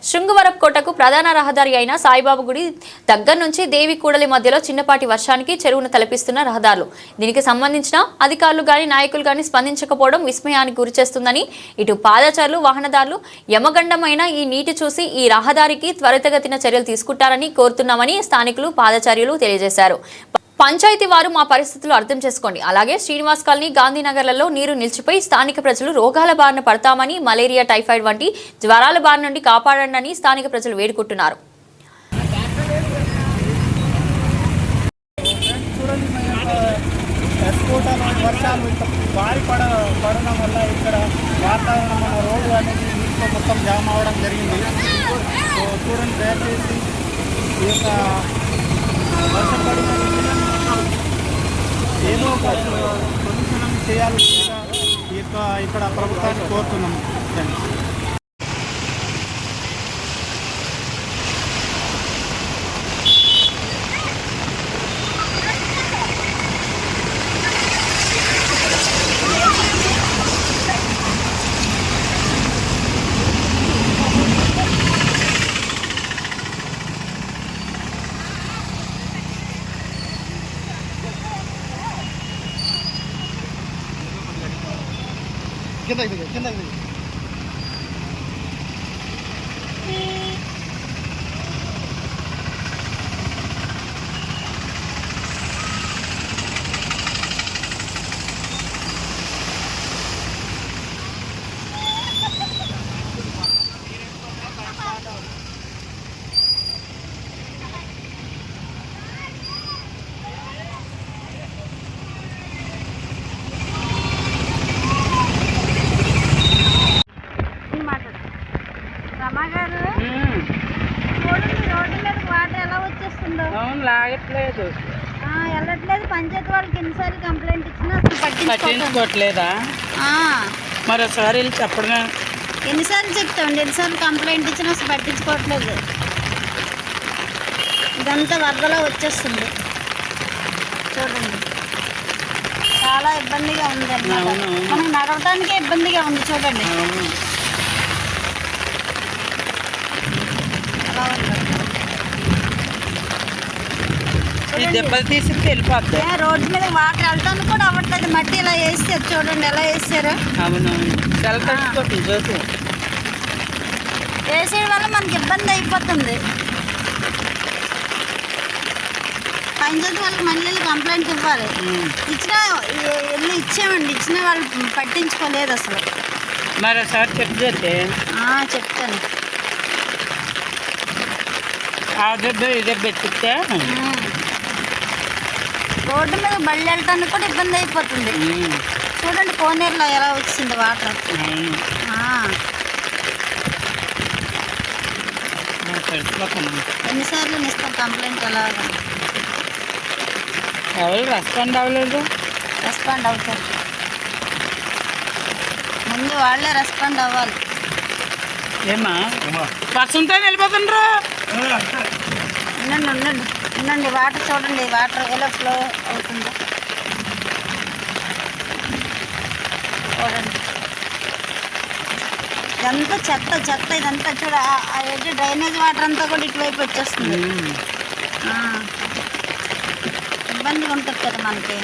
శృంగవరపుకోటకు ప్రధాన రహదారి అయిన సాయిబాబా గుడి దగ్గర నుంచి దేవి కూడలి మధ్యలో చిన్నపాటి వర్షానికి చెరువును తలపిస్తున్న రహదారులు. దీనికి సంబంధించిన అధికారులు గాని నాయకులు గాని స్పందించకపోవడం విస్మయానికి గురిచేస్తుందని ఇటు పాదచారులు వాహనదారులు యమగండమైన ఈ నీటి చూసి ఈ రహదారికి త్వరితగతిన చర్యలు తీసుకుంటారని కోరుతున్నామని స్థానికులు పాదచారులు తెలియజేశారు. పంచాయతీ వారు మా పరిస్థితులు అర్థం చేసుకోండి. అలాగే శ్రీనివాస్ కాలనీ గాంధీనగర్లలో నీరు నిలిచిపోయి స్థానిక ప్రజలు రోగాల బారిన పడతామని, మలేరియా టైఫాయిడ్ వంటి జ్వరాల బారి నుండి కాపాడండి అని స్థానిక ప్రజలు వేడుకుంటున్నారు. వర్షాలు భారీ పడడం వల్ల ఇక్కడ వాతావరణం మన రోడ్డు అనేది నీటితో మొత్తం జామ్ అవ్వడం జరిగింది. సో చూడండి, దయచేసి ఈ యొక్క వర్షం పడిన ఏదో ఒక సొల్యూషన్ చేయాలి ఇక్కడ ప్రభుత్వాన్ని కోరుతున్నాము. కింద లాగట్లేదు, వెళ్ళట్లేదు. పంచాయతీ వాళ్ళకి ఎన్నిసార్లు కంప్లైంట్ ఇచ్చినా అసలు పట్టించుకోవట్లేదా? మరి ఒకసారి వెళ్ళి చెప్పడమే. ఎన్నిసార్లు చెప్తామండి, ఎన్నిసార్లు కంప్లైంట్ ఇచ్చినా అసలు పట్టించుకోవట్లేదు. ఇదంతా వరదలో వచ్చేస్తుంది. చూడండి, చాలా ఇబ్బందిగా ఉంది అన్నమాట. మనకు నడవటానికే ఇబ్బందిగా ఉంది. చూడండి ఎలా ఉంది. దెబ్బలు తీసి వెళ్ళిపోద్ది. రోడ్డు మీద వాటర్ వెళ్తాను కూడా అవ్వట్లేదు. మట్టి ఇలా వేస్తారు, చూడండి ఎలా వేసారు. అవునవును, చూసి వేసేయడం వల్ల మనకి ఇబ్బంది అయిపోతుంది. పంచాయతీ వాళ్ళకి మళ్ళీ కంప్లైంట్ ఇవ్వాలి. ఇచ్చినా వెళ్ళి ఇచ్చామండి, ఇచ్చిన వాళ్ళు పట్టించుకోలేదు అసలు. మరి ఒకసారి చెప్తే చెప్తాను. ఆ దెబ్బ ఈ దెబ్బ ఎత్తితే రోడ్డు మీద బళ్ళు వెళ్ళటానికి కూడా ఇబ్బంది అయిపోతుంది. చూడండి కోనేరులో ఎలా వచ్చింది వాటర్. ఎన్నిసార్లు ఇస్తాం కంప్లైంట్? ఎలాగా ఎవరు రెస్పాండ్ అవ్వలేదు? రెస్పాండ్ అవుతారు, ముందు వాళ్ళే రెస్పాండ్ అవ్వాలి. ఏమా వర్షంతో వెళ్ళిపోతుండ్రు. ఉండండి వాటర్ చూడండి, వాటర్ ఎలా ఫ్లో అవుతుందో చూడండి. ఇదంతా చెత్త ఇదంతా చూడ. డ్రైనేజ్ వాటర్ అంతా కూడా ఇటువైపు వచ్చేస్తుంది. ఇబ్బందిగా ఉంటుంది కదా మనకి.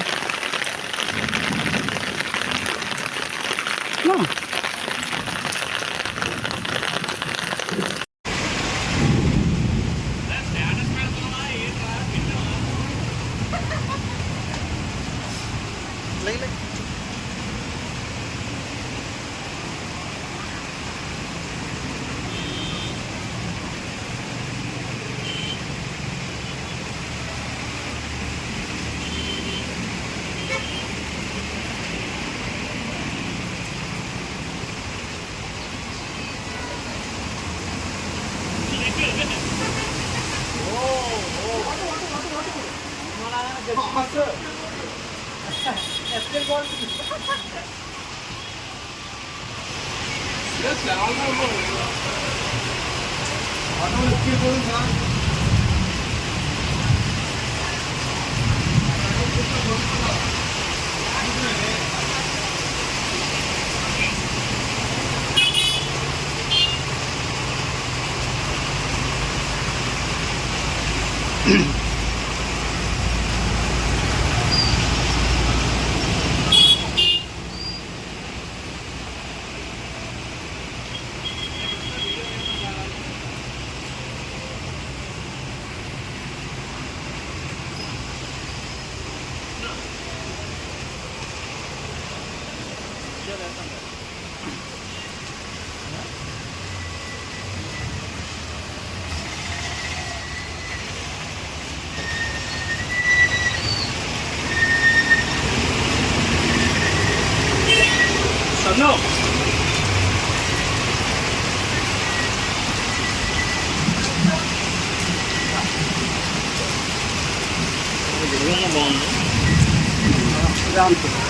No. బాగుంది